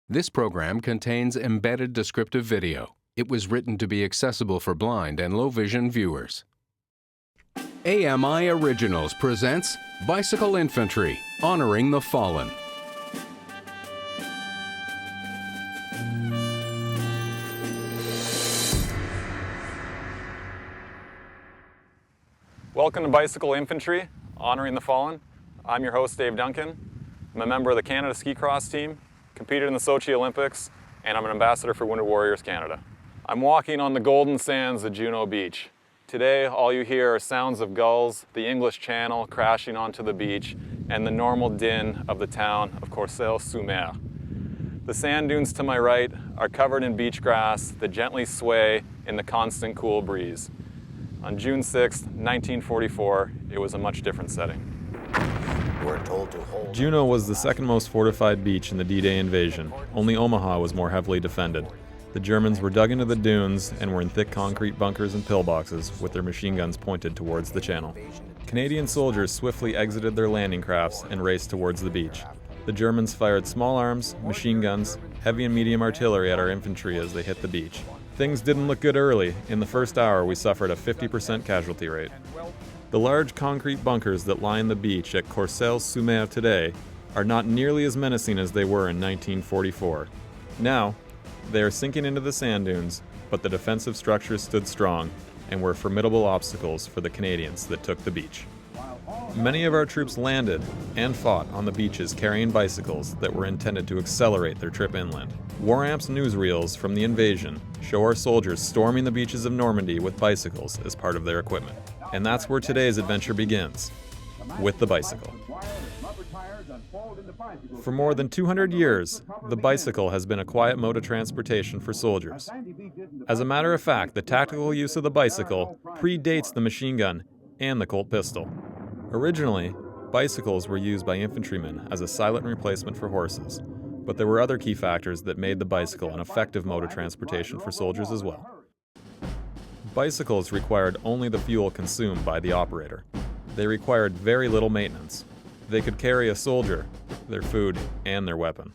This program contains embedded descriptive video. It was written to be accessible for blind and low-vision viewers. AMI Originals presents Bicycle Infantry, Honoring the Fallen. Welcome to Bicycle Infantry, Honoring the Fallen. I'm your host, Dave Duncan. I'm a member of the Canada Ski Cross team, competed in the Sochi Olympics, and I'm an ambassador for Wounded Warriors Canada. I'm walking on the golden sands of Juno Beach. Today, all you hear are sounds of gulls, the English Channel crashing onto the beach, and the normal din of the town of Courcelles-sur-Mer. The sand dunes to my right are covered in beach grass that gently sway in the constant cool breeze. On June 6, 1944, it was a much different setting. Juno was the second most fortified beach in the D-Day invasion. Only Omaha was more heavily defended. The Germans were dug into the dunes and were in thick concrete bunkers and pillboxes with their machine guns pointed towards the channel. Canadian soldiers swiftly exited their landing crafts and raced towards the beach. The Germans fired small arms, machine guns, heavy and medium artillery at our infantry as they hit the beach. Things didn't look good early. In the first hour, we suffered a 50% casualty rate. The large concrete bunkers that line the beach at Courcelles-sur-Mer today are not nearly as menacing as they were in 1944. Now, they are sinking into the sand dunes, but the defensive structures stood strong and were formidable obstacles for the Canadians that took the beach. Many of our troops landed and fought on the beaches carrying bicycles that were intended to accelerate their trip inland. War Amp's newsreels from the invasion show our soldiers storming the beaches of Normandy with bicycles as part of their equipment. And that's where today's adventure begins, with the bicycle. For more than 200 years, the bicycle has been a quiet mode of transportation for soldiers. As a matter of fact, the tactical use of the bicycle predates the machine gun and the Colt pistol. Originally, bicycles were used by infantrymen as a silent replacement for horses, but there were other key factors that made the bicycle an effective mode of transportation for soldiers as well. Bicycles required only the fuel consumed by the operator. They required very little maintenance. They could carry a soldier, their food, and their weapon.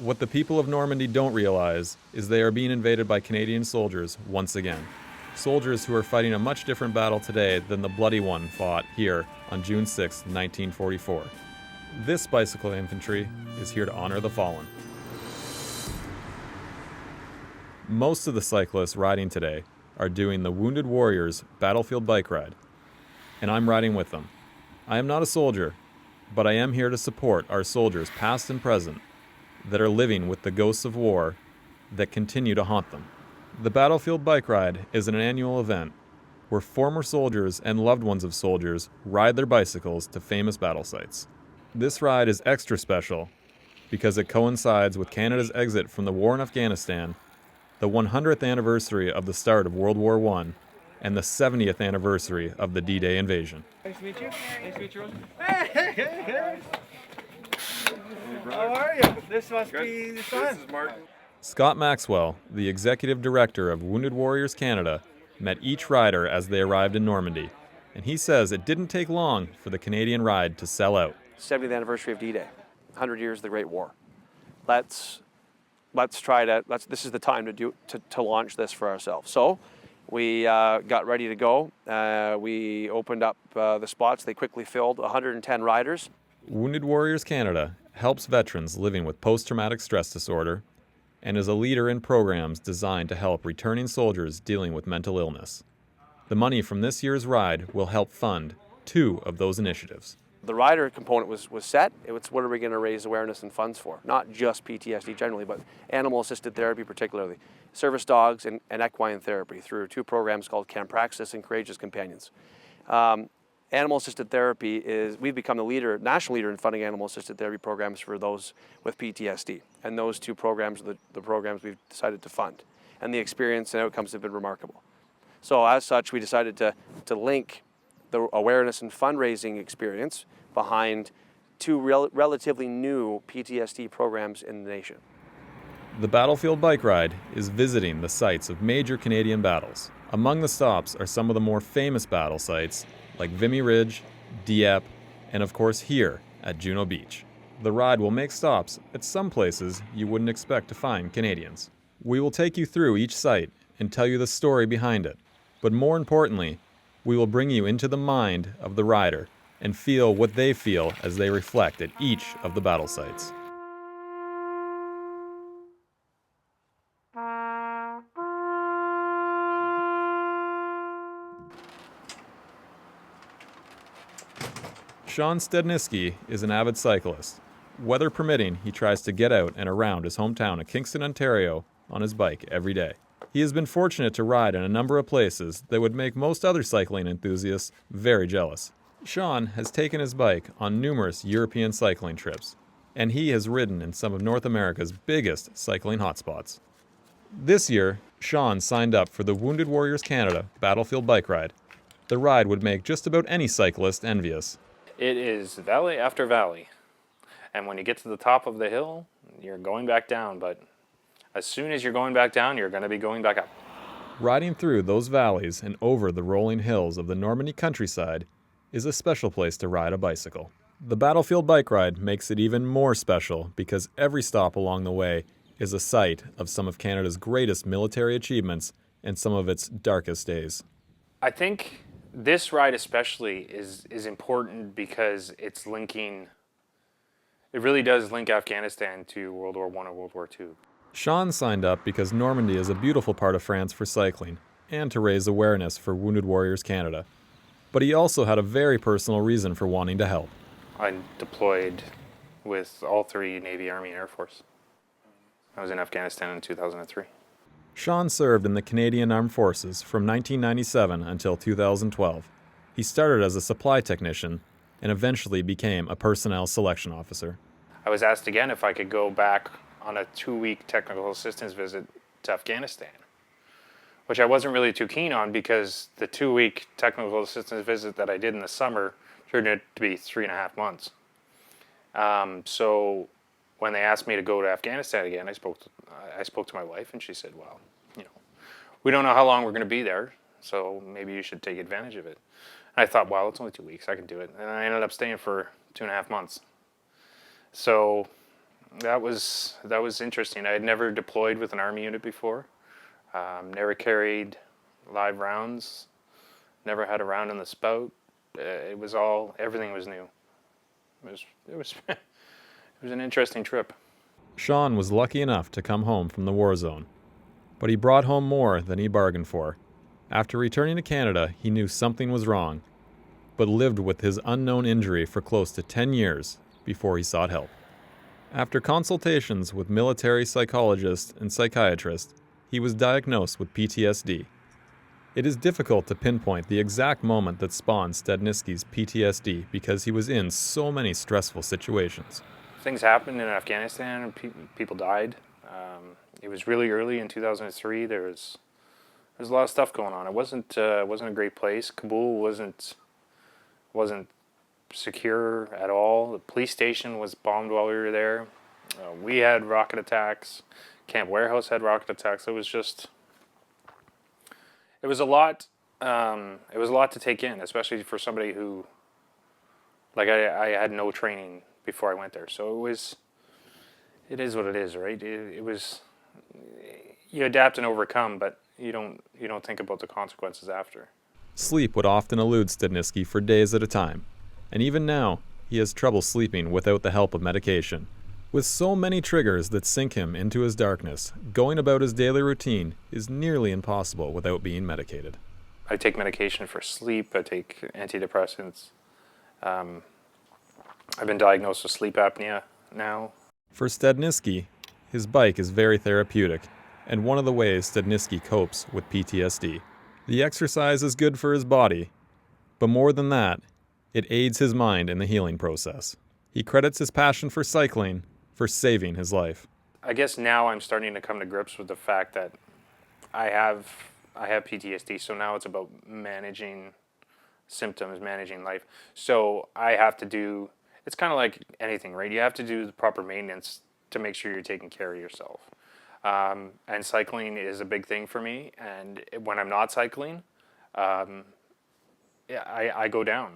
What the people of Normandy don't realize is they are being invaded by Canadian soldiers once again. Soldiers who are fighting a much different battle today than the bloody one fought here on June 6, 1944. This bicycle infantry is here to honor the fallen. Most of the cyclists riding today are doing the Wounded Warriors Battlefield Bike Ride, and I'm riding with them. I am not a soldier, but I am here to support our soldiers past and present that are living with the ghosts of war that continue to haunt them. The Battlefield Bike Ride is an annual event where former soldiers and loved ones of soldiers ride their bicycles to famous battle sites. This ride is extra special because it coincides with Canada's exit from the war in Afghanistan, the 100th anniversary of the start of World War I, and the 70th anniversary of the D-Day invasion. Nice to meet you. Nice to meet you. Hey. How are you? This must be the son. This is Martin. Scott Maxwell, the executive director of Wounded Warriors Canada, met each rider as they arrived in Normandy, and he says it didn't take long for the Canadian ride to sell out. 70th anniversary of D-Day, 100 years of the Great War. Let's try to. This is the time to launch this for ourselves. So we got ready to go. We opened up the spots. They quickly filled. 110 riders. Wounded Warriors Canada helps veterans living with post-traumatic stress disorder and is a leader in programs designed to help returning soldiers dealing with mental illness. The money from this year's ride will help fund 2 of those initiatives. The rider component was set. It's what are we going to raise awareness and funds for? Not just PTSD generally, but animal-assisted therapy particularly. Service dogs and equine therapy through 2 programs called Camp Praxis and Courageous Companions. Animal-assisted therapy we've become the national leader in funding animal-assisted therapy programs for those with PTSD. And those 2 programs are the programs we've decided to fund. And the experience and outcomes have been remarkable. So as such, we decided to link the awareness and fundraising experience behind 2 relatively new PTSD programs in the nation. The Battlefield Bike Ride is visiting the sites of major Canadian battles. Among the stops are some of the more famous battle sites like Vimy Ridge, Dieppe, and of course here at Juno Beach. the ride will make stops at some places you wouldn't expect to find Canadians. We will take you through each site and tell you the story behind it. But more importantly, we will bring you into the mind of the rider and feel what they feel as they reflect at each of the battle sites. Sean Stedniski is an avid cyclist. Weather permitting, he tries to get out and around his hometown of Kingston, Ontario on his bike every day. He has been fortunate to ride in a number of places that would make most other cycling enthusiasts very jealous. Sean has taken his bike on numerous European cycling trips, and he has ridden in some of North America's biggest cycling hotspots. This year, Sean signed up for the Wounded Warriors Canada Battlefield Bike Ride. The ride would make just about any cyclist envious. It is valley after valley. And when you get to the top of the hill, you're going back down. But as soon as you're going back down, you're going to be going back up. Riding through those valleys and over the rolling hills of the Normandy countryside is a special place to ride a bicycle. The Battlefield Bike Ride makes it even more special because every stop along the way is a site of some of Canada's greatest military achievements and some of its darkest days. I think this ride especially is important because it really does link Afghanistan to World War I or World War II. Sean signed up because Normandy is a beautiful part of France for cycling and to raise awareness for Wounded Warriors Canada. But he also had a very personal reason for wanting to help. I deployed with all three Navy, Army, and Air Force. I was in Afghanistan in 2003. Sean served in the Canadian Armed Forces from 1997 until 2012. He started as a supply technician and eventually became a personnel selection officer. I was asked again if I could go back on a 2-week technical assistance visit to Afghanistan, which I wasn't really too keen on because the 2-week technical assistance visit that I did in the summer turned out to be 3.5 months. So when they asked me to go to Afghanistan again, I spoke to my wife, and she said, well, we don't know how long we're going to be there, so maybe you should take advantage of it. And I thought, well, it's only 2 weeks, I can do it. And I ended up staying for 2.5 months. So that was interesting. I had never deployed with an Army unit before, never carried live rounds, never had a round in the spout. Everything was new. It was it was an interesting trip. Sean was lucky enough to come home from the war zone, but he brought home more than he bargained for. After returning to Canada, he knew something was wrong, but lived with his unknown injury for close to 10 years before he sought help. After consultations with military psychologists and psychiatrists, he was diagnosed with PTSD. It is difficult to pinpoint the exact moment that spawned Stedniski's PTSD because he was in so many stressful situations. Things happened in Afghanistan and people died. It was really early in 2003. There was a lot of stuff going on. It wasn't a great place. Kabul wasn't secure at all. The police station was bombed while we were there. We had rocket attacks. Camp Warehouse had rocket attacks. It was a lot. It was a lot to take in, especially for somebody who, like, I had no training before I went there. So it is what it is, right? It was, you adapt and overcome, but you don't think about the consequences after. Sleep would often elude Stedniski for days at a time, and even now, he has trouble sleeping without the help of medication. With so many triggers that sink him into his darkness, going about his daily routine is nearly impossible without being medicated. I take medication for sleep. I take antidepressants. I've been diagnosed with sleep apnea now. For Stedniski, his bike is very therapeutic, and one of the ways Stedniski copes with PTSD. The exercise is good for his body, but more than that, it aids his mind in the healing process. He credits his passion for cycling for saving his life. I guess now I'm starting to come to grips with the fact that I have PTSD, so now it's about managing symptoms, managing life. So I have to do, it's kind of like anything, right? You have to do the proper maintenance to make sure you're taking care of yourself. And cycling is a big thing for me. And when I'm not cycling, I go down.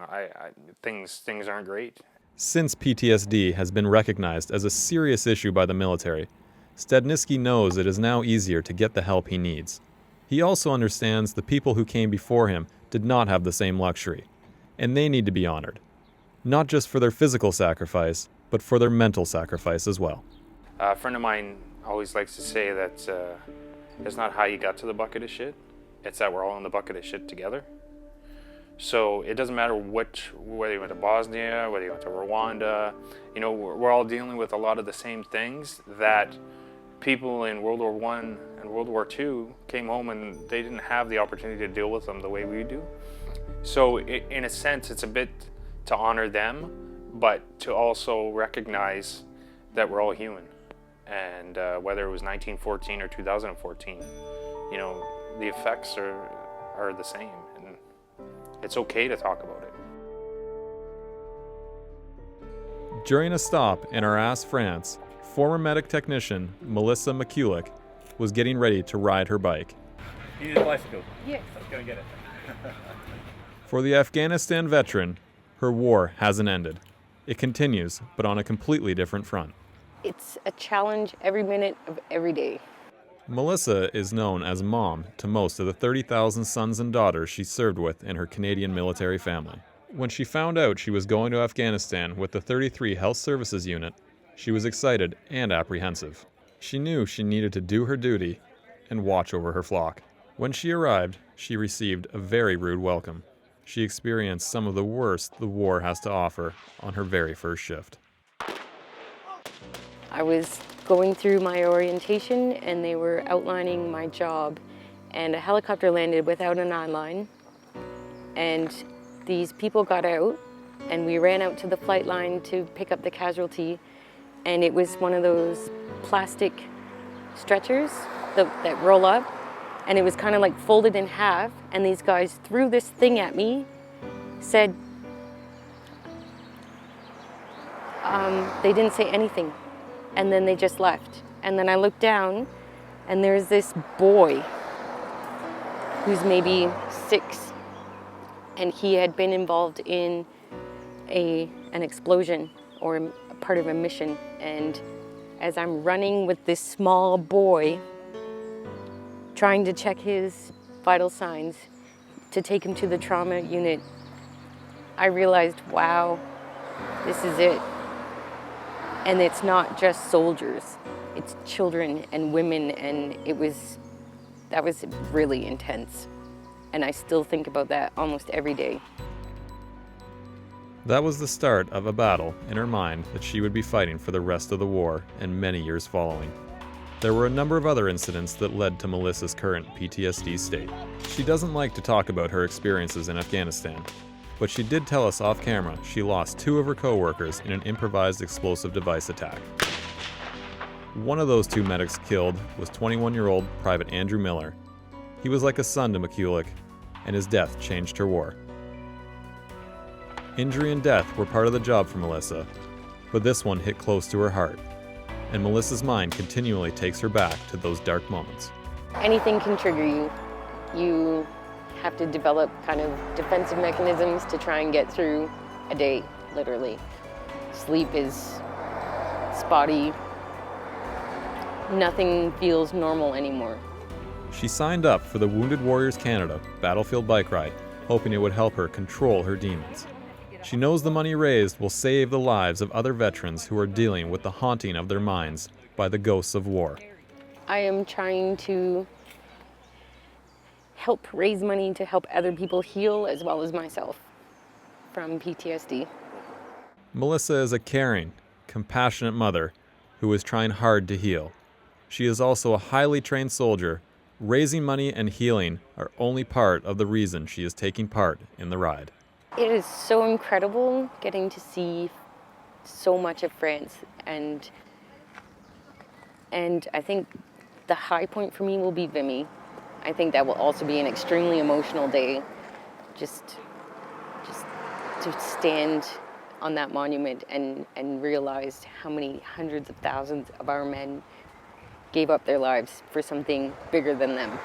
Things aren't great. Since PTSD has been recognized as a serious issue by the military, Stedniski knows it is now easier to get the help he needs. He also understands the people who came before him did not have the same luxury, and they need to be honored, not just for their physical sacrifice, but for their mental sacrifice as well. A friend of mine always likes to say that it's not how you got to the bucket of shit, it's that we're all in the bucket of shit together. So it doesn't matter whether you went to Bosnia, whether you went to Rwanda, we're all dealing with a lot of the same things that people in World War I and World War II came home and they didn't have the opportunity to deal with them the way we do. So in a sense, it's a bit to honor them, but to also recognize that we're all human. And whether it was 1914 or 2014, the effects are the same. And it's okay to talk about it. During a stop in Arras, France, former medic technician Melissa McCulloch was getting ready to ride her bike. You need a bicycle? Yes. I was going to get it. For the Afghanistan veteran, her war hasn't ended. It continues, but on a completely different front. It's a challenge every minute of every day. Melissa is known as mom to most of the 30,000 sons and daughters she served with in her Canadian military family. When she found out she was going to Afghanistan with the 33 Health Services Unit, she was excited and apprehensive. She knew she needed to do her duty and watch over her flock. When she arrived, she received a very rude welcome. She experienced some of the worst the war has to offer on her very first shift. I was going through my orientation and they were outlining my job, and a helicopter landed without an eye-line, and these people got out and we ran out to the flight line to pick up the casualty, and it was one of those plastic stretchers that roll up, and it was kind of like folded in half, and these guys threw this thing at me, said, they didn't say anything, and then they just left. And then I looked down and there's this boy who's maybe 6, and he had been involved in an explosion or a part of a mission. And as I'm running with this small boy, trying to check his vital signs to take him to the trauma unit, I realized, wow, this is it. And it's not just soldiers, it's children and women, and that was really intense. And I still think about that almost every day. That was the start of a battle in her mind that she would be fighting for the rest of the war and many years following. There were a number of other incidents that led to Melissa's current PTSD state. She doesn't like to talk about her experiences in Afghanistan, but she did tell us off camera she lost 2 of her co-workers in an improvised explosive device attack. One of those 2 medics killed was 21-year-old Private Andrew Miller. He was like a son to McCulloch, and his death changed her war. Injury and death were part of the job for Melissa, but this one hit close to her heart, and Melissa's mind continually takes her back to those dark moments. Anything can trigger you. You have to develop kind of defensive mechanisms to try and get through a day, literally. Sleep is spotty. Nothing feels normal anymore. She signed up for the Wounded Warriors Canada Battlefield Bike Ride, hoping it would help her control her demons. She knows the money raised will save the lives of other veterans who are dealing with the haunting of their minds by the ghosts of war. I am trying to help raise money to help other people heal as well as myself from PTSD. Melissa is a caring, compassionate mother who is trying hard to heal. She is also a highly trained soldier. Raising money and healing are only part of the reason she is taking part in the ride. It is so incredible getting to see so much of France, and I think the high point for me will be Vimy. I think that will also be an extremely emotional day, just to stand on that monument and realize how many hundreds of thousands of our men gave up their lives for something bigger than them.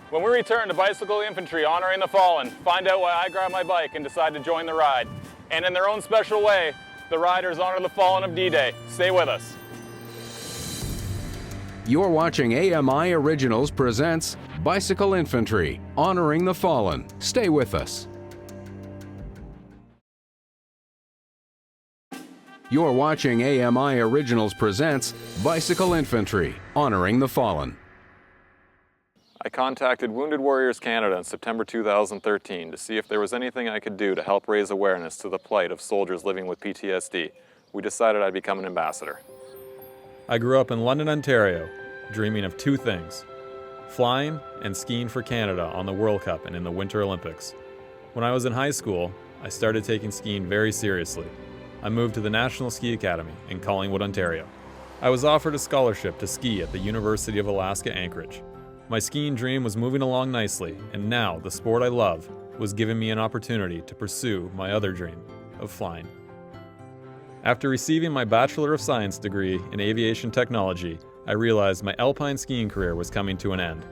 When we return to Bicycle Infantry Honoring the Fallen, find out why I grabbed my bike and decided to join the ride. And in their own special way, the riders honor the fallen of D-Day. Stay with us. You're watching AMI Originals presents Bicycle Infantry, Honoring the Fallen. Stay with us. You're watching AMI Originals presents Bicycle Infantry, Honoring the Fallen. I contacted Wounded Warriors Canada in September 2013 to see if there was anything I could do to help raise awareness to the plight of soldiers living with PTSD. We decided I'd become an ambassador. I grew up in London, Ontario, dreaming of two things: flying and skiing for Canada on the World Cup and in the Winter Olympics. When I was in high school, I started taking skiing very seriously. I moved to the National Ski Academy in Collingwood, Ontario. I was offered a scholarship to ski at the University of Alaska Anchorage. My skiing dream was moving along nicely, and now the sport I love was giving me an opportunity to pursue my other dream of flying. After receiving my Bachelor of Science degree in aviation technology, I realized my alpine skiing career was coming to an end.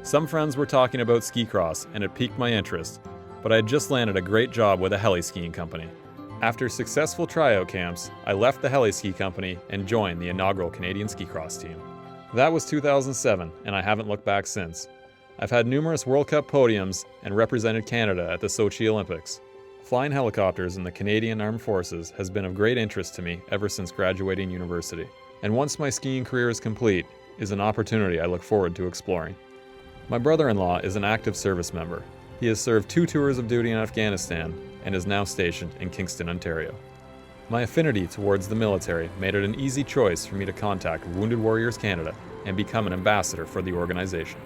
Some friends were talking about ski cross, and it piqued my interest, but I had just landed a great job with a heli skiing company. After successful tryout camps, I left the heli ski company and joined the inaugural Canadian ski cross team. That was 2007, and I haven't looked back since. I've had numerous World Cup podiums and represented Canada at the Sochi Olympics. Flying helicopters in the Canadian Armed Forces has been of great interest to me ever since graduating university, and once my skiing career is complete, is an opportunity I look forward to exploring. My brother-in-law is an active service member. He has served 2 tours of duty in Afghanistan and is now stationed in Kingston, Ontario. My affinity towards the military made it an easy choice for me to contact Wounded Warriors Canada and become an ambassador for the organization.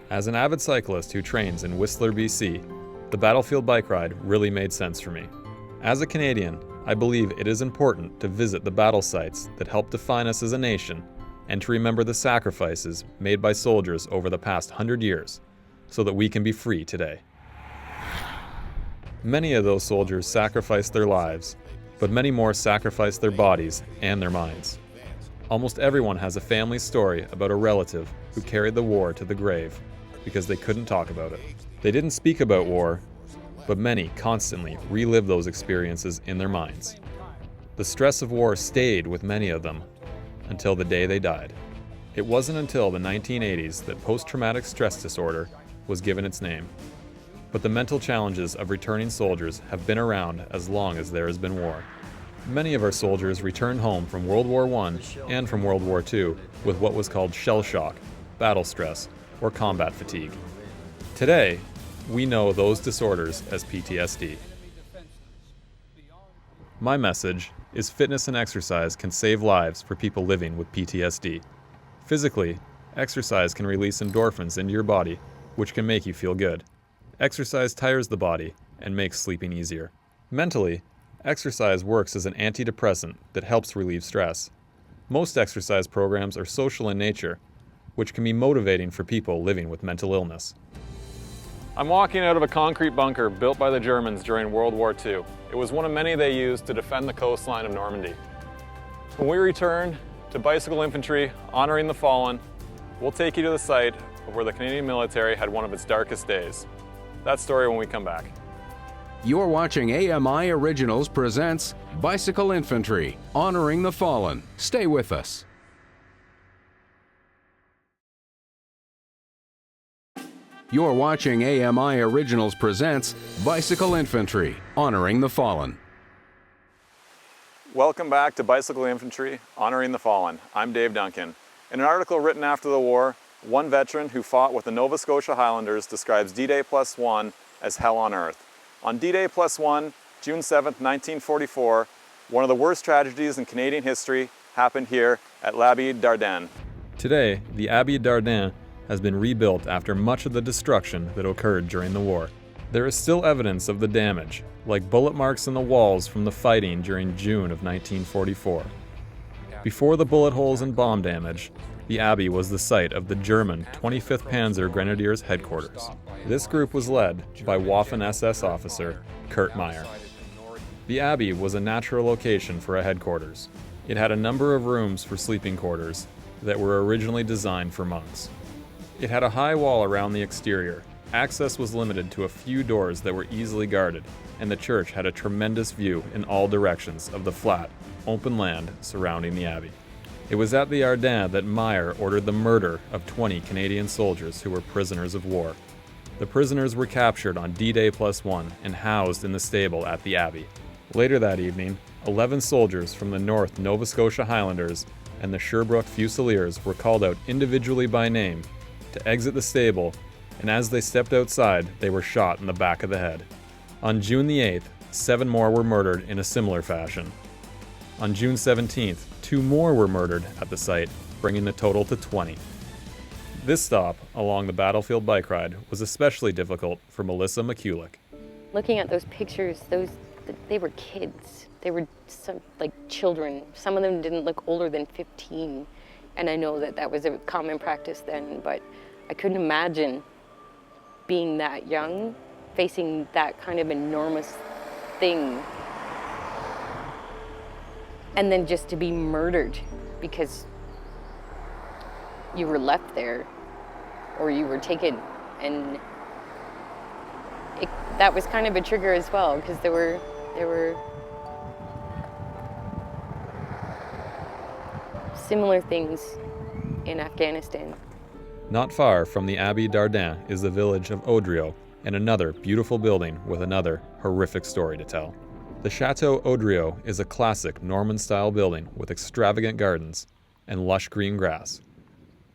As an avid cyclist who trains in Whistler, BC, the battlefield bike ride really made sense for me. As a Canadian, I believe it is important to visit the battle sites that help define us as a nation and to remember the sacrifices made by soldiers over the past 100 years so that we can be free today. Many of those soldiers sacrificed their lives, but many more sacrificed their bodies and their minds. Almost everyone has a family story about a relative who carried the war to the grave because they couldn't talk about it. They didn't speak about war, but many constantly relive those experiences in their minds. The stress of war stayed with many of them until the day they died. It wasn't until the 1980s that post-traumatic stress disorder was given its name. But the mental challenges of returning soldiers have been around as long as there has been war. Many of our soldiers returned home from World War I and from World War II with what was called shell shock, battle stress, or combat fatigue. Today, we know those disorders as PTSD. My message is fitness and exercise can save lives for people living with PTSD. Physically, exercise can release endorphins into your body, which can make you feel good. Exercise tires the body and makes sleeping easier. Mentally, exercise works as an antidepressant that helps relieve stress. Most exercise programs are social in nature, which can be motivating for people living with mental illness. I'm walking out of a concrete bunker built by the Germans during World War II. It was one of many they used to defend the coastline of Normandy. When we return to Bicycle Infantry, Honoring the Fallen, we'll take you to the site of where the Canadian military had one of its darkest days. That story when we come back. You're watching AMI Originals presents Bicycle Infantry, Honoring the Fallen. Stay with us. You're watching AMI Originals presents Bicycle Infantry, Honoring the Fallen. Welcome back to Bicycle Infantry, Honoring the Fallen. I'm Dave Duncan. In an article written after the war, one veteran who fought with the Nova Scotia Highlanders describes D-Day +1 as hell on earth. On D-Day +1, June 7, 1944, one of the worst tragedies in Canadian history happened here at l'Abbaye d'Ardenne. Today, the Abbey d'Ardenne has been rebuilt after much of the destruction that occurred during the war. There is still evidence of the damage, like bullet marks in the walls from the fighting during June of 1944. Before the bullet holes and bomb damage, the Abbey was the site of the German 25th Panzer Grenadiers headquarters. This group was led by Waffen-SS officer Kurt Meyer. The Abbey was a natural location for a headquarters. It had a number of rooms for sleeping quarters that were originally designed for monks. It had a high wall around the exterior. Access was limited to a few doors that were easily guarded, and the church had a tremendous view in all directions of the flat, open land surrounding the abbey. It was at the Ardennes that Meyer ordered the murder of 20 Canadian soldiers who were prisoners of war. The prisoners were captured on D-Day +1 and housed in the stable at the abbey. Later that evening, 11 soldiers from the North Nova Scotia Highlanders and the Sherbrooke Fusiliers were called out individually by name to exit the stable, and as they stepped outside, they were shot in the back of the head. On June the 8th, 7 more were murdered in a similar fashion. On June 17th, 2 more were murdered at the site, bringing the total to 20. This stop along the battlefield bike ride was especially difficult for Melissa McCulloch. Looking at those pictures, they were kids. They were like children. Some of them didn't look older than 15. And I know that was a common practice then, but I couldn't imagine being that young, facing that kind of enormous thing. And then just to be murdered because you were left there or you were taken. And that was kind of a trigger as well, because there were similar things in Afghanistan. Not far from the Abbey d'Ardennes is the village of Audriot, and another beautiful building with another horrific story to tell. The Chateau Audriot is a classic Norman-style building with extravagant gardens and lush green grass.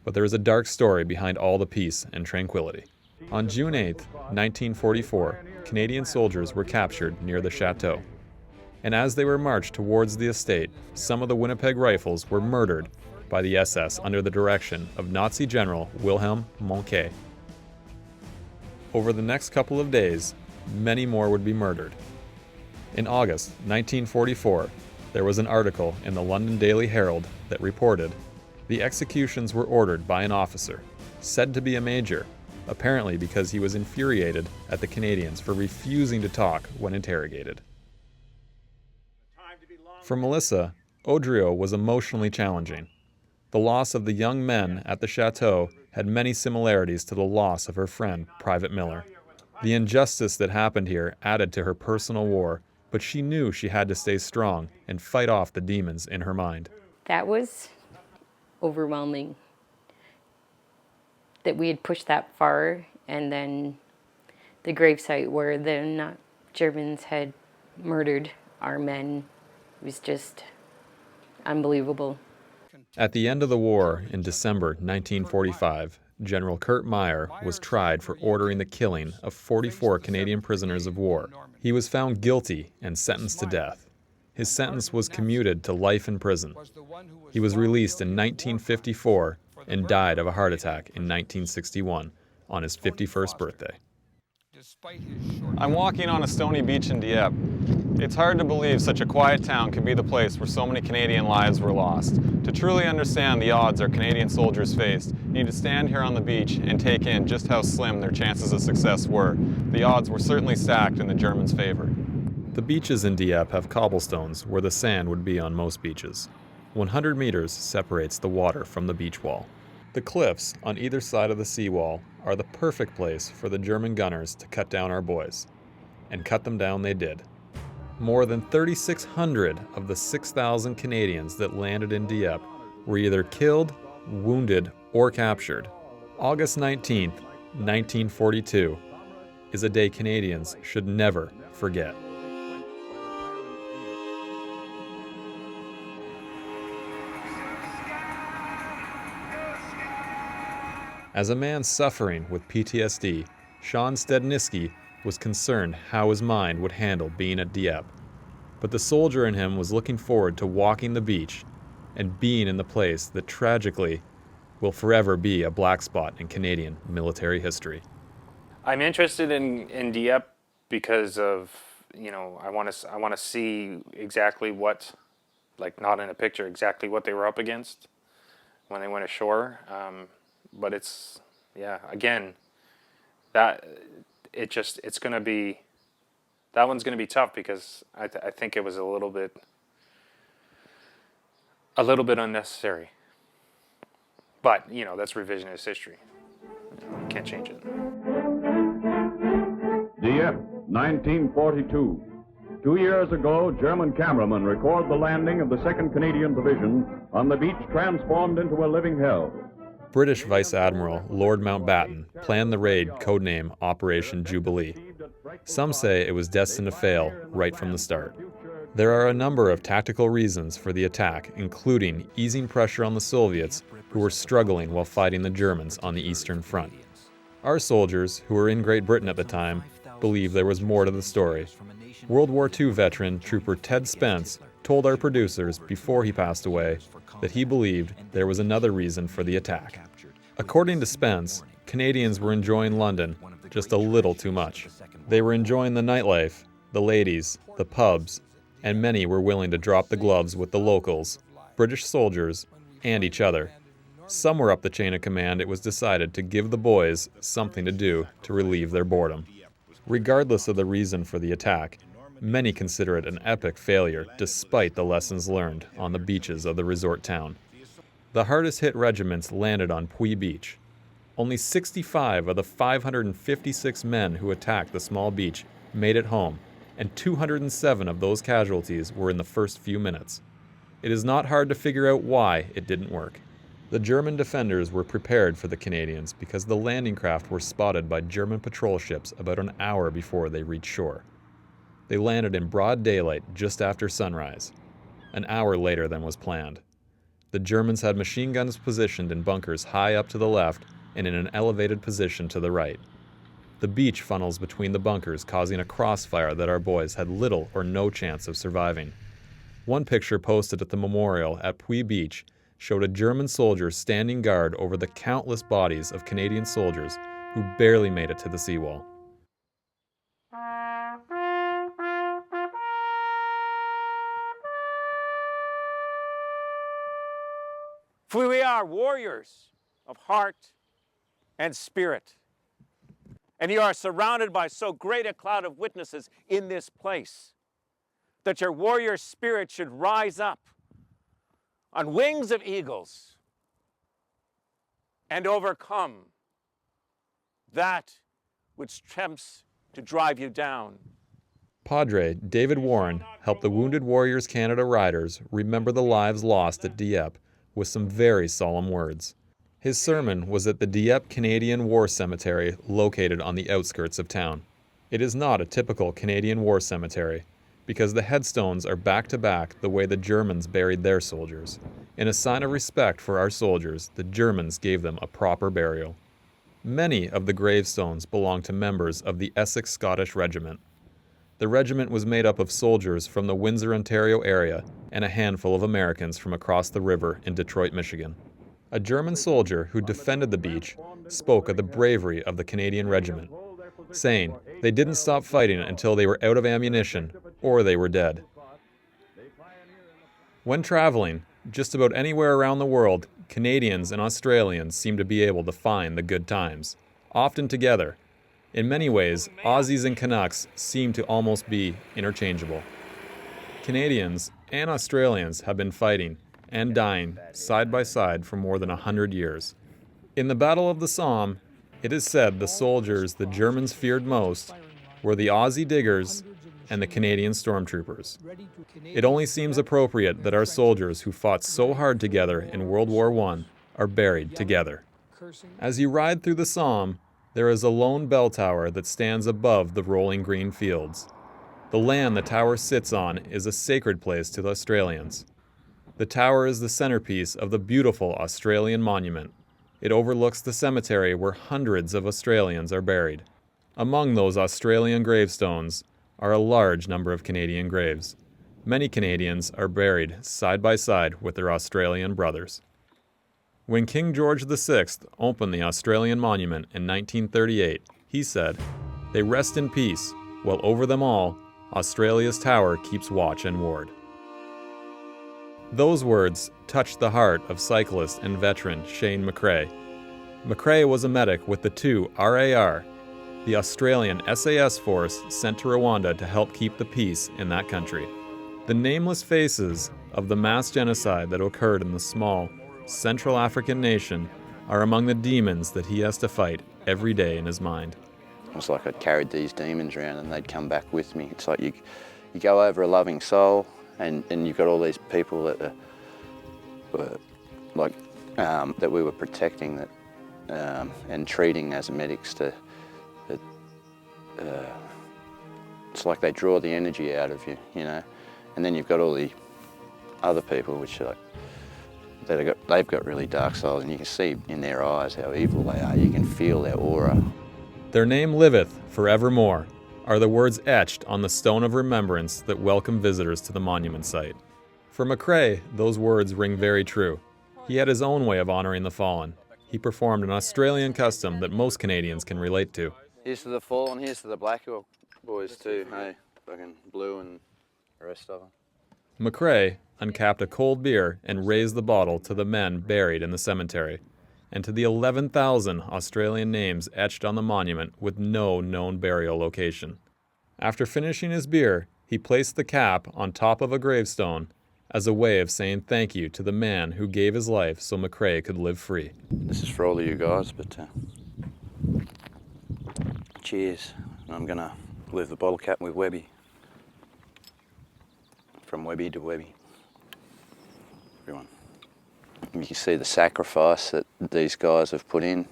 But there is a dark story behind all the peace and tranquility. On June 8, 1944, Canadian soldiers were captured near the chateau. And as they were marched towards the estate, some of the Winnipeg Rifles were murdered by the SS under the direction of Nazi General Wilhelm Moncke. Over the next couple of days, many more would be murdered. In August 1944, there was an article in the London Daily Herald that reported the executions were ordered by an officer, said to be a major, apparently because he was infuriated at the Canadians for refusing to talk when interrogated. For Melissa, Audriot was emotionally challenging. The loss of the young men at the chateau had many similarities to the loss of her friend, Private Miller. The injustice that happened here added to her personal war, but she knew she had to stay strong and fight off the demons in her mind. That was overwhelming that we had pushed that far, and then the gravesite where the Germans had murdered our men was just unbelievable. At the end of the war in December 1945, General Kurt Meyer was tried for ordering the killing of 44 Canadian prisoners of war. He was found guilty and sentenced to death. His sentence was commuted to life in prison. He was released in 1954 and died of a heart attack in 1961 on his 51st birthday. I'm walking on a stony beach in Dieppe. It's hard to believe such a quiet town could be the place where so many Canadian lives were lost. To truly understand the odds our Canadian soldiers faced, you need to stand here on the beach and take in just how slim their chances of success were. The odds were certainly stacked in the Germans' favor. The beaches in Dieppe have cobblestones where the sand would be on most beaches. 100 meters separates the water from the beach wall. The cliffs on either side of the seawall are the perfect place for the German gunners to cut down our boys. And cut them down they did. More than 3,600 of the 6,000 Canadians that landed in Dieppe were either killed, wounded, or captured. August 19th, 1942, is a day Canadians should never forget. As a man suffering with PTSD, Sean Stedniski was concerned how his mind would handle being at Dieppe. But the soldier in him was looking forward to walking the beach and being in the place that tragically will forever be a black spot in Canadian military history. I'm interested in Dieppe because of, I want to see exactly what, like not in a picture, exactly what they were up against when they went ashore. But it's, again, that it's going to be, that one's going to be tough because I think it was a little bit unnecessary. But, that's revisionist history. Can't change it. Dieppe, 1942. 2 years ago, German cameramen record the landing of the 2nd Canadian Division on the beach transformed into a living hell. British Vice Admiral Lord Mountbatten planned the raid codenamed Operation Jubilee. Some say it was destined to fail right from the start. There are a number of tactical reasons for the attack, including easing pressure on the Soviets, who were struggling while fighting the Germans on the Eastern Front. Our soldiers, who were in Great Britain at the time, believe there was more to the story. World War II veteran Trooper Ted Spence told our producers before he passed away that he believed there was another reason for the attack. According to Spence, Canadians were enjoying London just a little too much. They were enjoying the nightlife, the ladies, the pubs, and many were willing to drop the gloves with the locals, British soldiers, and each other. Somewhere up the chain of command, it was decided to give the boys something to do to relieve their boredom. Regardless of the reason for the attack, many consider it an epic failure despite the lessons learned on the beaches of the resort town. The hardest hit regiments landed on Puy Beach. Only 65 of the 556 men who attacked the small beach made it home, and 207 of those casualties were in the first few minutes. It is not hard to figure out why it didn't work. The German defenders were prepared for the Canadians because the landing craft were spotted by German patrol ships about an hour before they reached shore. They landed in broad daylight just after sunrise, an hour later than was planned. The Germans had machine guns positioned in bunkers high up to the left and in an elevated position to the right. The beach funnels between the bunkers, causing a crossfire that our boys had little or no chance of surviving. One picture posted at the memorial at Puy Beach showed a German soldier standing guard over the countless bodies of Canadian soldiers who barely made it to the seawall. For we are warriors of heart and spirit. And you are surrounded by so great a cloud of witnesses in this place that your warrior spirit should rise up on wings of eagles and overcome that which attempts to drive you down. Padre David Warren helped the Wounded Warriors Canada Riders remember the lives lost at Dieppe with some very solemn words. His sermon was at the Dieppe Canadian War Cemetery located on the outskirts of town. It is not a typical Canadian war cemetery because the headstones are back to back the way the Germans buried their soldiers. In a sign of respect for our soldiers, the Germans gave them a proper burial. Many of the gravestones belong to members of the Essex Scottish Regiment. The regiment was made up of soldiers from the Windsor, Ontario area and a handful of Americans from across the river in Detroit, Michigan. A German soldier who defended the beach spoke of the bravery of the Canadian regiment, saying they didn't stop fighting until they were out of ammunition or they were dead. When traveling just about anywhere around the world, Canadians and Australians seem to be able to find the good times, often together. In many ways, Aussies and Canucks seem to almost be interchangeable. Canadians and Australians have been fighting and dying side by side for more than 100 years. In the Battle of the Somme, it is said the soldiers the Germans feared most were the Aussie diggers and the Canadian stormtroopers. It only seems appropriate that our soldiers who fought so hard together in World War I are buried together. As you ride through the Somme, there is a lone bell tower that stands above the rolling green fields. The land the tower sits on is a sacred place to the Australians. The tower is the centerpiece of the beautiful Australian monument. It overlooks the cemetery where hundreds of Australians are buried. Among those Australian gravestones are a large number of Canadian graves. Many Canadians are buried side by side with their Australian brothers. When King George VI opened the Australian Monument in 1938, he said, "They rest in peace, while over them all, Australia's tower keeps watch and ward." Those words touched the heart of cyclist and veteran Shane McRae. McRae was a medic with the 2 RAR, the Australian SAS force sent to Rwanda to help keep the peace in that country. The nameless faces of the mass genocide that occurred in the small, Central African nation are among the demons that he has to fight every day in his mind. It was like I'd carried these demons around and they'd come back with me. It's like you go over a loving soul and you've got all these people that were like, that we were protecting that, and treating as medics it's like they draw the energy out of you, you know. And then you've got all the other people which are like, they've got really dark souls, and you can see in their eyes how evil they are. You can feel their aura. Their name liveth forevermore are the words etched on the stone of remembrance that welcome visitors to the monument site. For McCrae, those words ring very true. He had his own way of honoring the fallen. He performed an Australian custom that most Canadians can relate to. Here's to the fallen, here's to the Blackwell boys too, hey, fucking Blue and the rest of them. McCrae uncapped a cold beer and raised the bottle to the men buried in the cemetery, and to the 11,000 Australian names etched on the monument with no known burial location. After finishing his beer, he placed the cap on top of a gravestone as a way of saying thank you to the man who gave his life so McCrae could live free. This is for all of you guys, but cheers. I'm gonna leave the bottle cap with Webby. From Webby to Webby. Everyone. You can see the sacrifice that these guys have put in.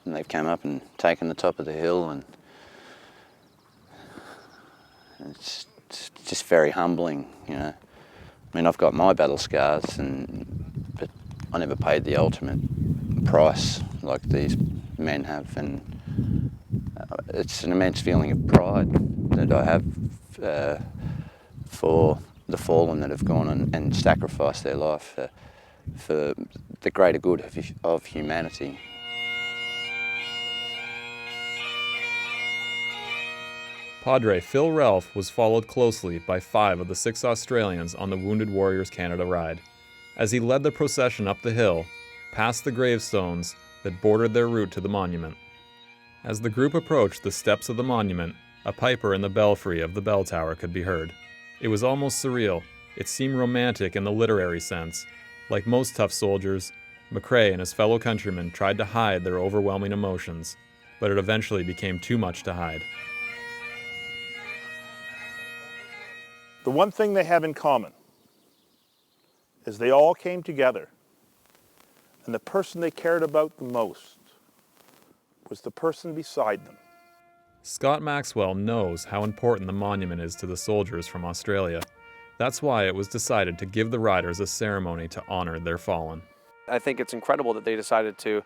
And they've come up and taken the top of the hill, and it's just very humbling, you know. I mean, I've got my battle scars, but I never paid the ultimate price like these men have, and it's an immense feeling of pride that I have for the fallen that have gone and sacrificed their life for the greater good of humanity. Padre Phil Ralph was followed closely by 5 of the 6 Australians on the Wounded Warriors Canada ride, as he led the procession up the hill, past the gravestones that bordered their route to the monument. As the group approached the steps of the monument, a piper in the belfry of the bell tower could be heard. It was almost surreal. It seemed romantic in the literary sense. Like most tough soldiers, McCrae and his fellow countrymen tried to hide their overwhelming emotions, but it eventually became too much to hide. The one thing they have in common is they all came together, and the person they cared about the most was the person beside them. Scott Maxwell knows how important the monument is to the soldiers from Australia. That's why it was decided to give the riders a ceremony to honor their fallen. I think it's incredible that they decided to,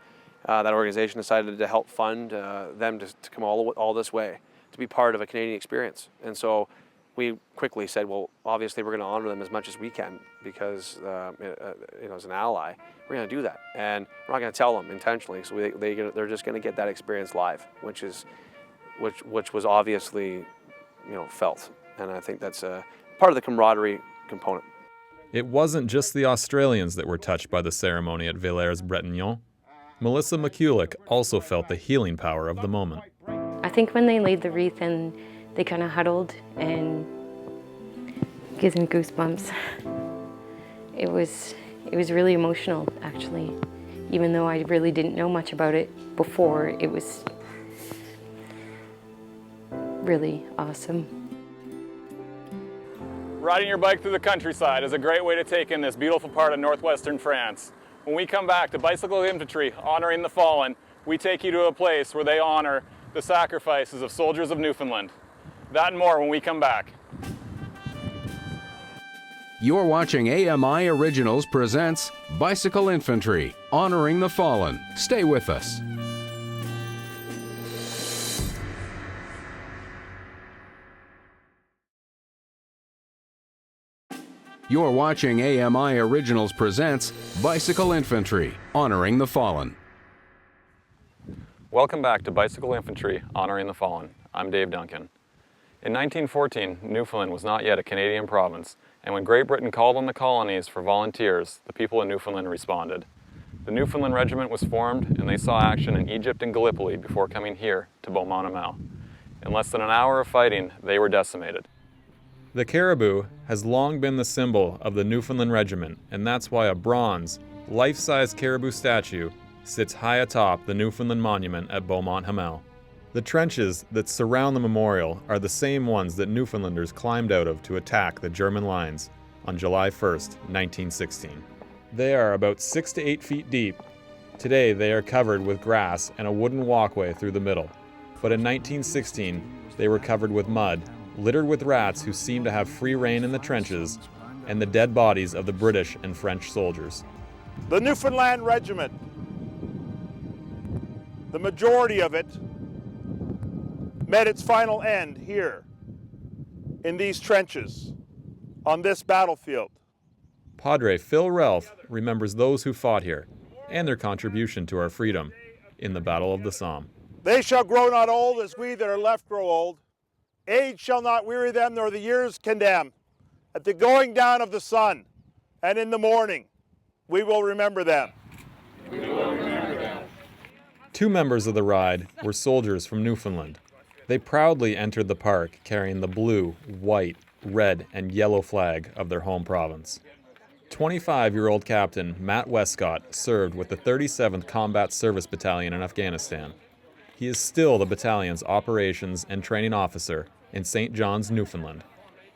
that organization decided to help fund them to come all this way, to be part of a Canadian experience. And so we quickly said, well, obviously we're going to honor them as much as we can because, as an ally, we're going to do that. And we're not going to tell them intentionally, so they're just going to get that experience live, which was obviously, felt. And I think that's part of the camaraderie component. It wasn't just the Australians that were touched by the ceremony at Villers-Bretagnon. Melissa McCulloch also felt the healing power of the moment. I think when they laid the wreath and they kind of huddled and gives me goosebumps. It was really emotional, actually. Even though I really didn't know much about it before, it was really awesome. Riding your bike through the countryside is a great way to take in this beautiful part of northwestern France. When we come back to Bicycle Infantry, honoring the fallen, we take you to a place where they honor the sacrifices of soldiers of Newfoundland. That and more when we come back. You're watching AMI Originals presents Bicycle Infantry, honoring the fallen. Stay with us. You're watching AMI Originals presents Bicycle Infantry, honoring the fallen. Welcome back to Bicycle Infantry, honoring the fallen. I'm Dave Duncan. In 1914, Newfoundland was not yet a Canadian province, and when Great Britain called on the colonies for volunteers, the people in Newfoundland responded. The Newfoundland Regiment was formed, and they saw action in Egypt and Gallipoli before coming here to Beaumont-Hamel. In less than an hour of fighting, they were decimated. The caribou has long been the symbol of the Newfoundland Regiment, and that's why a bronze, life-size caribou statue sits high atop the Newfoundland Monument at Beaumont-Hamel. The trenches that surround the memorial are the same ones that Newfoundlanders climbed out of to attack the German lines on July 1st, 1916. They are about 6 to 8 feet deep. Today they are covered with grass and a wooden walkway through the middle. But in 1916, they were covered with mud, littered with rats who seemed to have free rein in the trenches, and the dead bodies of the British and French soldiers. The Newfoundland Regiment, the majority of it, met its final end here in these trenches on this battlefield. Padre Phil Ralph remembers those who fought here and their contribution to our freedom in the Battle of the Somme. They shall grow not old as we that are left grow old. Age shall not weary them, nor the years condemn. At the going down of the sun and in the morning, we will remember them. We will remember them. 2 members of the ride were soldiers from Newfoundland. They proudly entered the park carrying the blue, white, red, and yellow flag of their home province. 25-year-old Captain Matt Westcott served with the 37th Combat Service Battalion in Afghanistan. He is still the battalion's operations and training officer in St. John's, Newfoundland.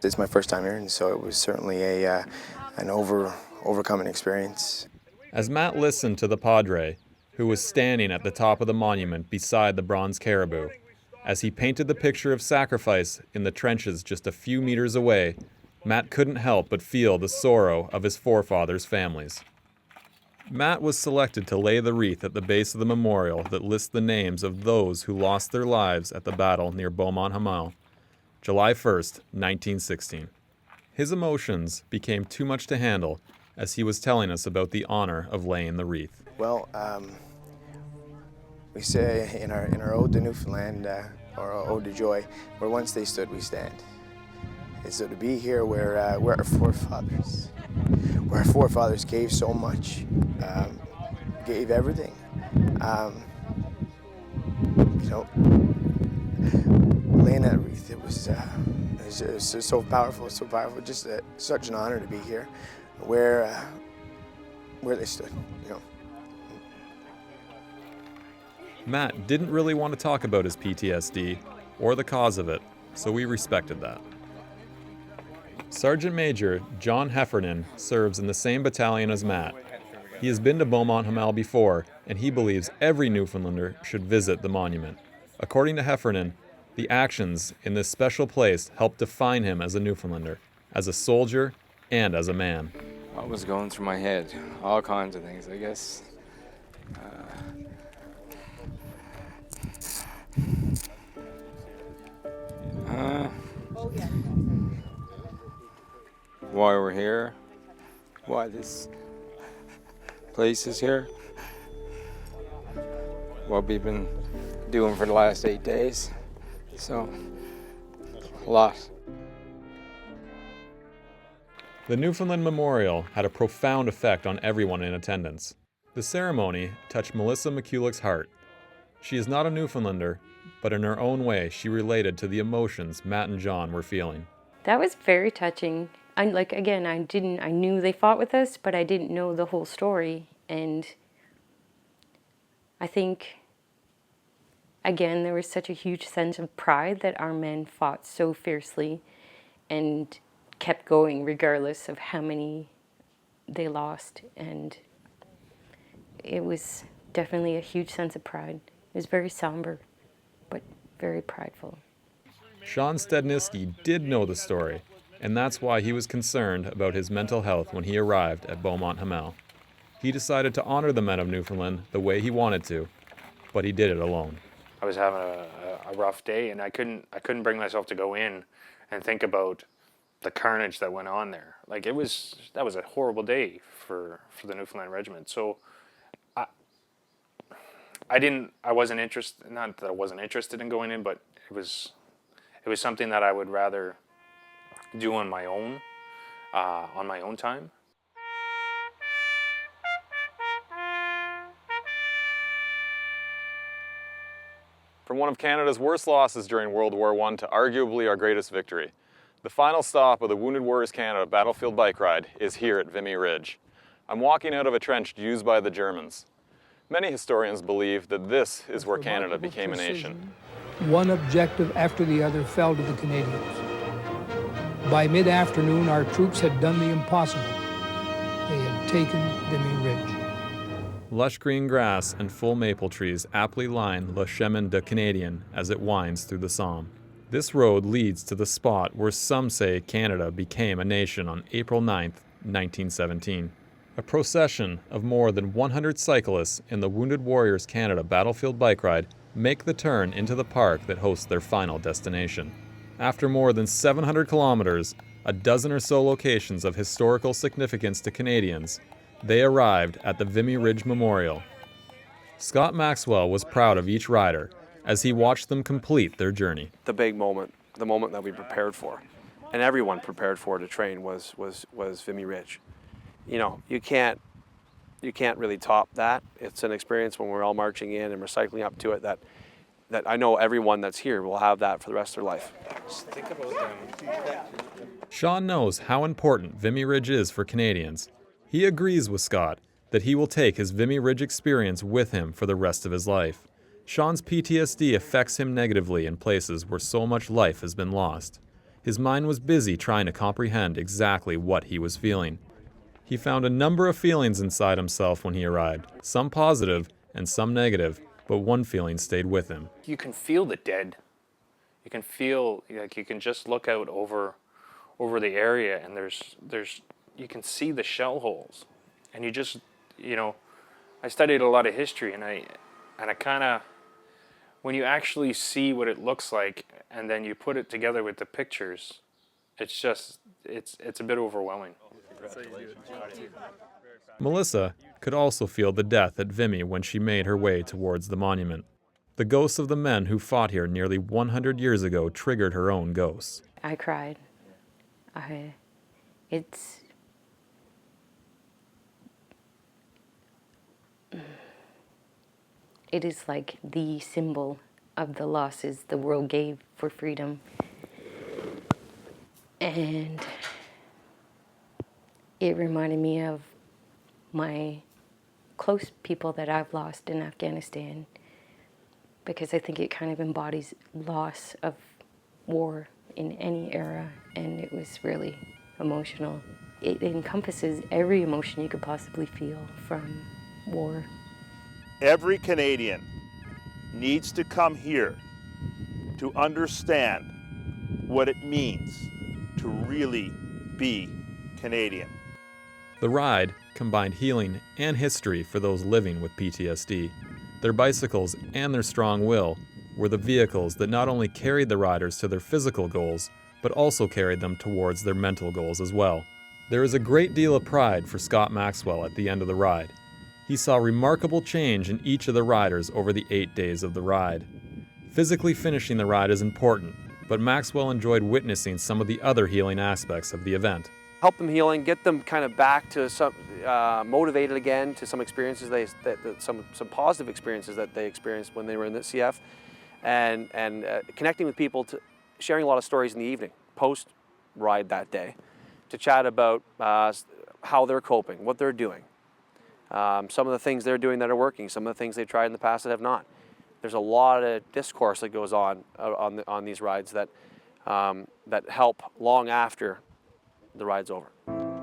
It's my first time here, and so it was certainly an overcoming experience. As Matt listened to the Padre, who was standing at the top of the monument beside the bronze caribou, as he painted the picture of sacrifice in the trenches just a few meters away, Matt couldn't help but feel the sorrow of his forefathers' families. Matt was selected to lay the wreath at the base of the memorial that lists the names of those who lost their lives at the battle near Beaumont-Hamel, July 1st, 1916. His emotions became too much to handle as he was telling us about the honor of laying the wreath. Well, we say in our Ode to Newfoundland, or Ode to Joy, where once they stood, we stand. And so to be here where our forefathers gave so much, gave everything, laying that wreath, it was so powerful, just such an honor to be here, where they stood, Matt didn't really want to talk about his PTSD or the cause of it, so we respected that. Sergeant Major John Heffernan serves in the same battalion as Matt. He has been to Beaumont-Hamel before, and he believes every Newfoundlander should visit the monument. According to Heffernan, the actions in this special place helped define him as a Newfoundlander, as a soldier, and as a man. What was going through my head? All kinds of things, I guess. Why we're here, why this place is here, what we've been doing for the last 8 days, so a lot. The Newfoundland Memorial had a profound effect on everyone in attendance. The ceremony touched Melissa McCulloch's heart. She is not a Newfoundlander, but in her own way, she related to the emotions Matt and John were feeling. That was very touching. I knew they fought with us, but I didn't know the whole story. And I think, again, there was such a huge sense of pride that our men fought so fiercely and kept going regardless of how many they lost. And it was definitely a huge sense of pride. It was very somber, but very prideful. Sean Stedniski did know the story, and that's why he was concerned about his mental health when he arrived at Beaumont-Hamel. He decided to honor the men of Newfoundland the way he wanted to, but he did it alone. I was having a rough day, and I couldn't bring myself to go in and think about the carnage that went on there. Like that was a horrible day for the Newfoundland Regiment. So I wasn't interested. Not that I wasn't interested in going in, but it was something that I would rather do on my own time. From one of Canada's worst losses during World War I to arguably our greatest victory, the final stop of the Wounded Warriors Canada Battlefield Bike Ride is here at Vimy Ridge. I'm walking out of a trench used by the Germans. Many historians believe that this is where Canada became a nation. one objective after the other fell to the Canadians. By mid-afternoon, our troops had done the impossible. They had taken Vimy Ridge. Lush green grass and full maple trees aptly line Le Chemin de Canadien as it winds through the Somme. This road leads to the spot where some say Canada became a nation on April 9, 1917. A procession of more than 100 cyclists in the Wounded Warriors Canada Battlefield Bike Ride make the turn into the park that hosts their final destination. After more than 700 kilometers, a dozen or so locations of historical significance to Canadians, they arrived at the Vimy Ridge Memorial. Scott Maxwell was proud of each rider as he watched them complete their journey. The big moment, the moment that we prepared for, and everyone prepared for to train was Vimy Ridge. You know, you can't really top that. It's an experience when we're all marching in and we're cycling up to it that I know everyone that's here will have that for the rest of their life. Just think about them. Sean knows how important Vimy Ridge is for Canadians. He agrees with Scott that he will take his Vimy Ridge experience with him for the rest of his life. Sean's PTSD affects him negatively in places where so much life has been lost. His mind was busy trying to comprehend exactly what he was feeling. He found a number of feelings inside himself when he arrived, some positive and some negative, but one feeling stayed with him. You can feel the dead. You can feel, like, you can just look out over the area and there's you can see the shell holes. And you just, you know, I studied a lot of history and I kind of, when you actually see what it looks like and then you put it together with the pictures, it's just, it's a bit overwhelming. Melissa could also feel the death at Vimy when she made her way towards the monument. The ghosts of the men who fought here nearly 100 years ago triggered her own ghosts. I cried. It is like the symbol of the losses the world gave for freedom. And it reminded me of my close people that I've lost in Afghanistan, because I think it kind of embodies loss of war in any era, and it was really emotional. It encompasses every emotion you could possibly feel from war. Every Canadian needs to come here to understand what it means to really be Canadian. The ride combined healing and history for those living with PTSD. Their bicycles and their strong will were the vehicles that not only carried the riders to their physical goals, but also carried them towards their mental goals as well. There is a great deal of pride for Scott Maxwell at the end of the ride. He saw remarkable change in each of the riders over the 8 days of the ride. Physically finishing the ride is important, but Maxwell enjoyed witnessing some of the other healing aspects of the event. Help them healing, get them kind of back to some, motivated again to some experiences, some positive experiences that they experienced when they were in the CF, and connecting with people, to sharing a lot of stories in the evening, post-ride that day, to chat about how they're coping, what they're doing, some of the things they're doing that are working, some of the things they tried in the past that have not. There's a lot of discourse that goes on these rides that help long after the ride's over.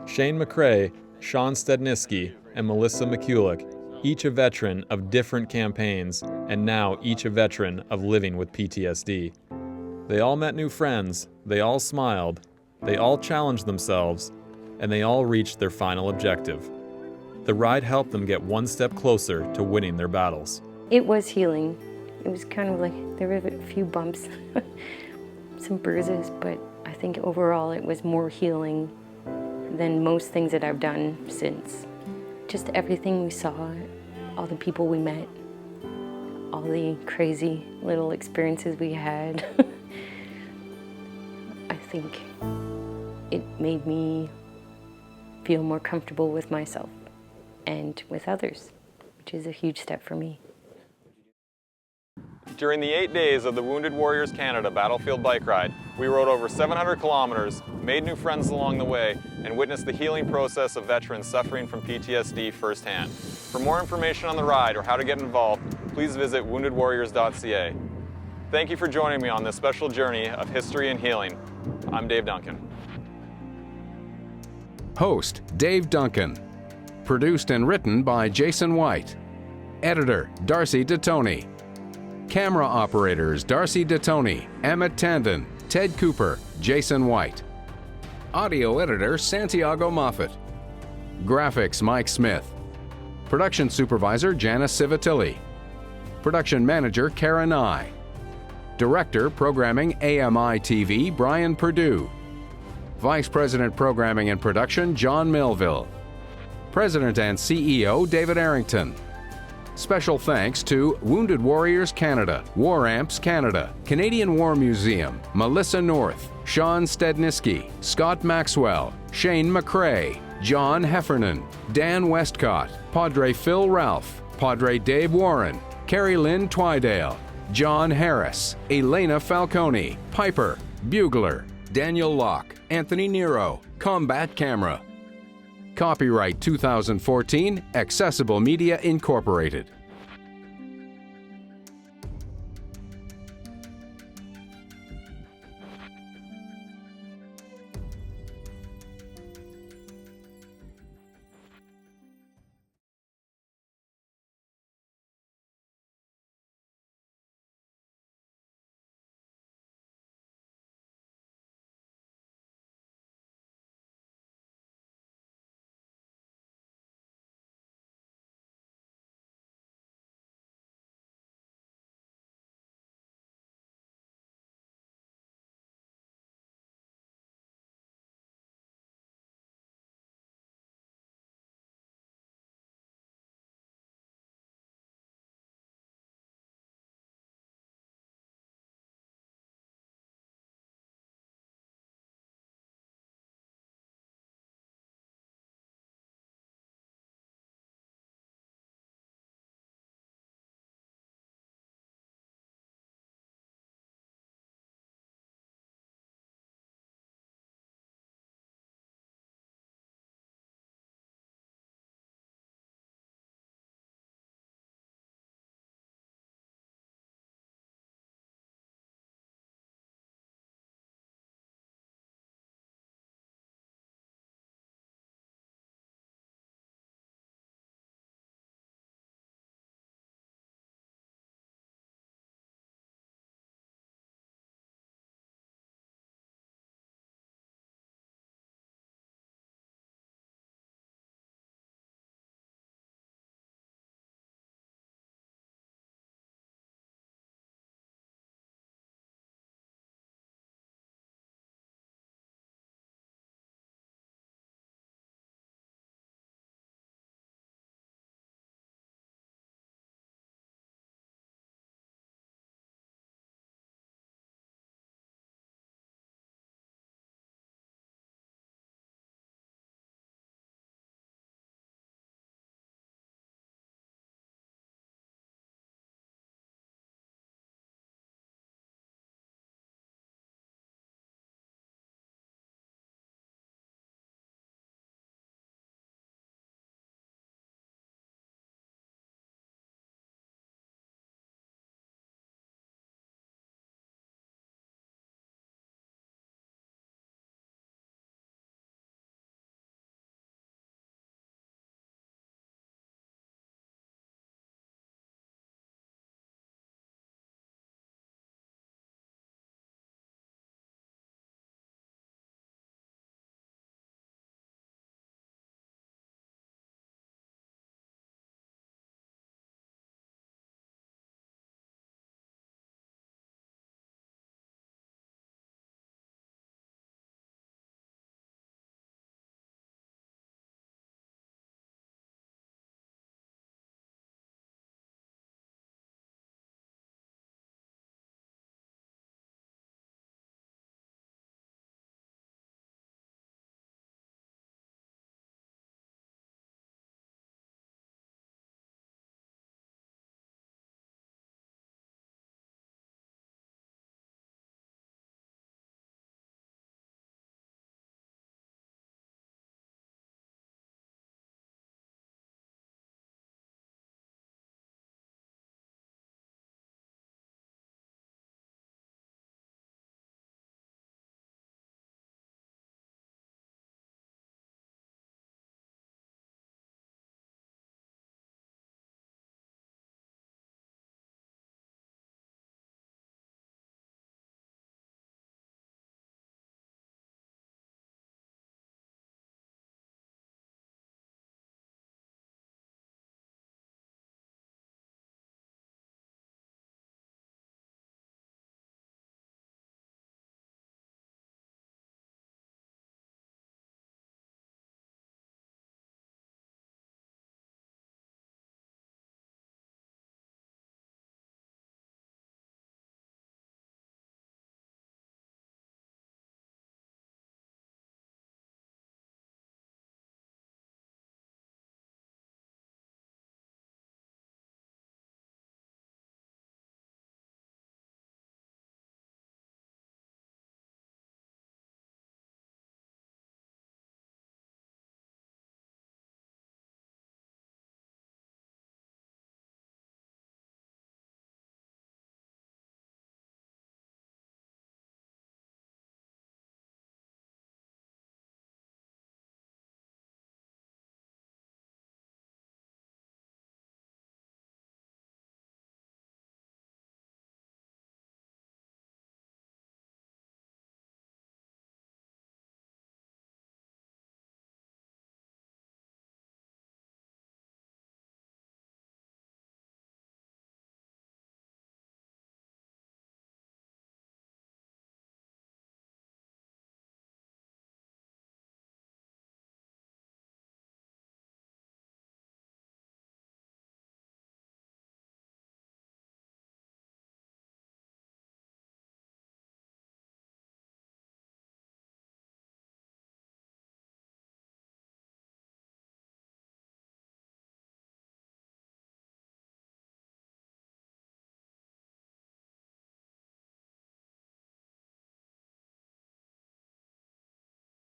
Shane McRae, Sean Stedniski, and Melissa McCulloch, each a veteran of different campaigns, and now each a veteran of living with PTSD. They all met new friends, they all smiled, they all challenged themselves, and they all reached their final objective. The ride helped them get one step closer to winning their battles. It was healing. It was kind of like, there were a few bumps, some bruises, but I think overall it was more healing than most things that I've done since. Just everything we saw, all the people we met, all the crazy little experiences we had. I think it made me feel more comfortable with myself and with others, which is a huge step for me. During the 8 days of the Wounded Warriors Canada Battlefield Bike Ride, we rode over 700 kilometers, made new friends along the way, and witnessed the healing process of veterans suffering from PTSD firsthand. For more information on the ride or how to get involved, please visit woundedwarriors.ca. Thank you for joining me on this special journey of history and healing. I'm Dave Duncan. Host, Dave Duncan. Produced and written by Jason White. Editor, Darcy DeTony. Camera operators, Darcy DeTony, Emmett Tandon, Ted Cooper, Jason White. Audio editor, Santiago Moffat. Graphics, Mike Smith. Production supervisor, Janice Civitilli. Production manager, Kara Nye. Director, Programming AMI TV, Brian Perdue. Vice President, Programming and Production, John Melville. President and CEO, David Arrington. Special thanks to Wounded Warriors Canada, War Amps Canada, Canadian War Museum, Melissa North, Sean Stedniski, Scott Maxwell, Shane McCrae, John Heffernan, Dan Westcott, Padre Phil Ralph, Padre Dave Warren, Carrie Lynn Twydale, John Harris, Elena Falcone, Piper, Bugler, Daniel Locke, Anthony Nero, Combat Camera. Copyright 2014, Accessible Media Incorporated.